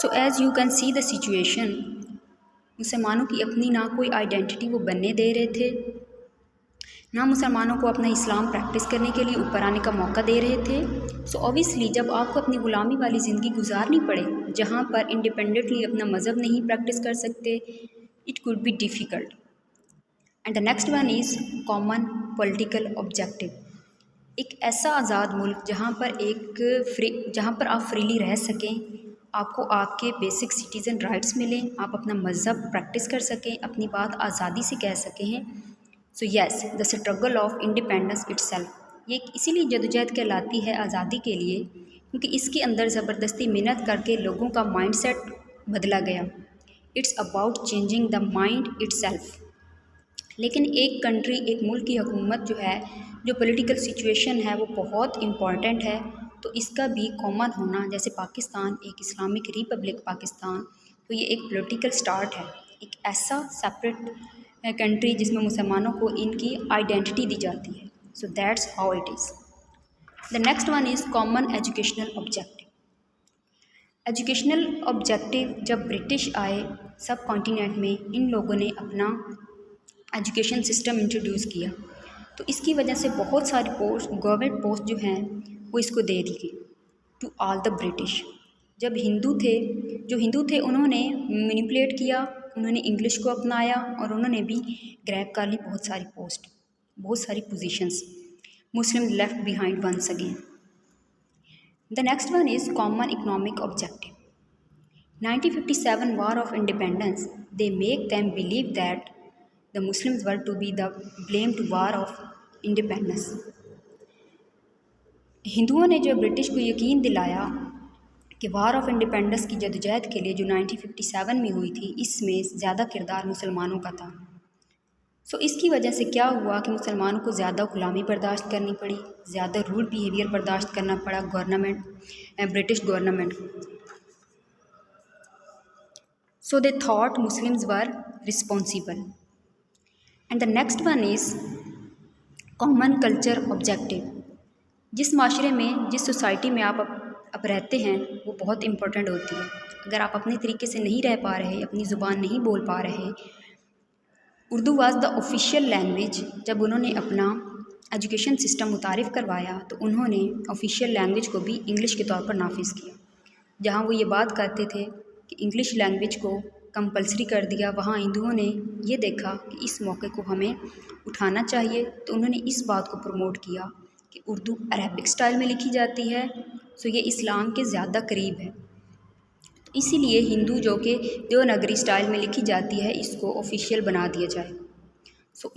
So as you can see the situation, मुसलमानों की अपनी ना कोई आइडेंटिटी वो बनने दे रहे थे, ना मुसलमानों को अपना इस्लाम प्रैक्टिस करने के लिए ऊपर आने का मौका दे रहे थे। सो ऑब्वियसली जब आपको अपनी ग़ुलामी वाली ज़िंदगी गुजारनी पड़े जहाँ पर इंडिपेंडेंटली अपना मज़हब नहीं प्रैक्टिस कर सकते, it could be difficult. And the next one is common political objective. एक ऐसा आज़ाद मुल्क जहाँ पर आप फ्रीली रह सकें, आपको आपके बेसिक सिटीज़न राइट्स मिलें, आप अपना मज़हब प्रैक्टिस कर सकें, अपनी बात आज़ादी से कह सकें हैं। So yes, the struggle of independence itself, ये इसीलिए जदोजहद कहलाती है आज़ादी के लिए, क्योंकि इसके अंदर ज़बरदस्ती मेहनत करके लोगों का माइंडसेट बदला गया। It's about changing the mind itself. लेकिन एक कंट्री, एक मुल्क की हुकूमत जो है, जो पॉलिटिकल सिचुएशन है वो बहुत इम्पॉर्टेंट है, तो इसका भी कॉमन होना, जैसे पाकिस्तान एक इस्लामिक रिपब्लिक पाकिस्तान, तो ये एक पॉलिटिकल स्टार्ट है, एक ऐसा सेपरेट कंट्री जिसमें मुसलमानों को इनकी आइडेंटिटी दी जाती है। So that's how it is. The next one is common educational objective. Educational objective जब ब्रिटिश आए सब कॉन्टिनेंट में, इन लोगों ने अपना एजुकेशन सिस्टम इंट्रोड्यूस किया, तो इसकी वजह से बहुत सारी पोस्ट, गवर्नमेंट पोस्ट जो हैं वो इसको दे दी गई टू ऑल द ब्रिटिश। जब जो हिंदू थे उन्होंने मैनिपुलेट किया, उन्होंने इंग्लिश को अपनाया और उन्होंने भी ग्रैब कर ली बहुत सारी पोस्ट, बहुत सारी positions. Muslim left behind once again. The next one is common economic objective. 1957 war of independence, they make them believe that the Muslims were to be the blamed war of independence। हिंदुओं ने जो British को यकीन दिलाया कि वार of independence की जदोजहद के लिए जो 1957 में हुई थी, इसमें ज़्यादा किरदार मुसलमानों का था। सो इसकी वजह से क्या हुआ कि मुसलमानों को ज़्यादा ग़ुलामी बर्दाश्त करनी पड़ी, ज़्यादा रूड बिहेवियर बर्दाश्त करना पड़ा ब्रिटिश गवर्नमेंट को। So they thought Muslims were responsible. And the next one is common culture objective. जिस माशरे में, जिस सोसाइटी में आप अब रहते हैं वो बहुत इम्पोर्टेंट होती है। अगर आप अपने तरीके से नहीं रह पा रहे, अपनी ज़ुबान नहीं बोल पा रहे, Urdu was the official language. जब उन्होंने अपना एजुकेशन सिस्टम मुतारिफ़ करवाया तो उन्होंने ऑफिशियल लैंग्वेज को भी इंग्लिश के तौर पर नाफिज किया। जहाँ वो ये बात करते थे कि इंग्लिश लैंग्वेज को कंपलसरी कर दिया, वहाँ हिंदुओं ने ये देखा कि इस मौके को हमें उठाना चाहिए, तो उन्होंने इस बात को प्रमोट किया कि उर्दू अरबिक स्टाइल में लिखी जाती है, सो ये इस्लाम के ज़्यादा करीब है, तो इसीलिए हिंदू जो कि देवनागरी स्टाइल में लिखी जाती है इसको ऑफिशियल बना दिया जाए। So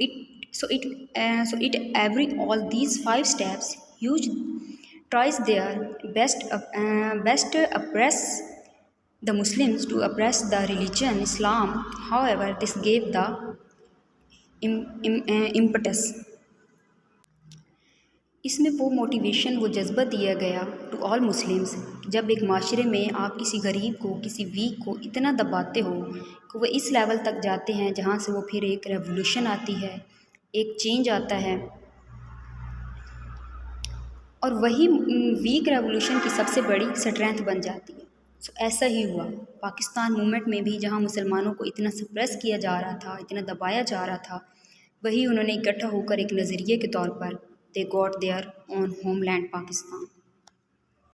it every all these 5 steps huge tries their best oppress the Muslims, to oppress the religion Islam. However, this gave the impetus. इसमें वो मोटिवेशन, वो जज्बा दिया गया टू ऑल मुस्लिम्स। जब एक माशरे में आप किसी गरीब को, किसी वीक को इतना दबाते हो कि वो इस लेवल तक जाते हैं जहाँ से वो फिर एक रेवोल्यूशन आती है, एक चेंज आता है, और वही वीक रेवोल्यूशन की सबसे बड़ी स्ट्रेंथ बन जाती है। सो ऐसा ही हुआ पाकिस्तान मूवमेंट में भी, जहाँ मुसलमानों को इतना सप्रेस किया जा रहा था, इतना दबाया जा रहा था, वही उन्होंने इकट्ठा होकर एक नज़रिए के तौर पर they got their own homeland Pakistan.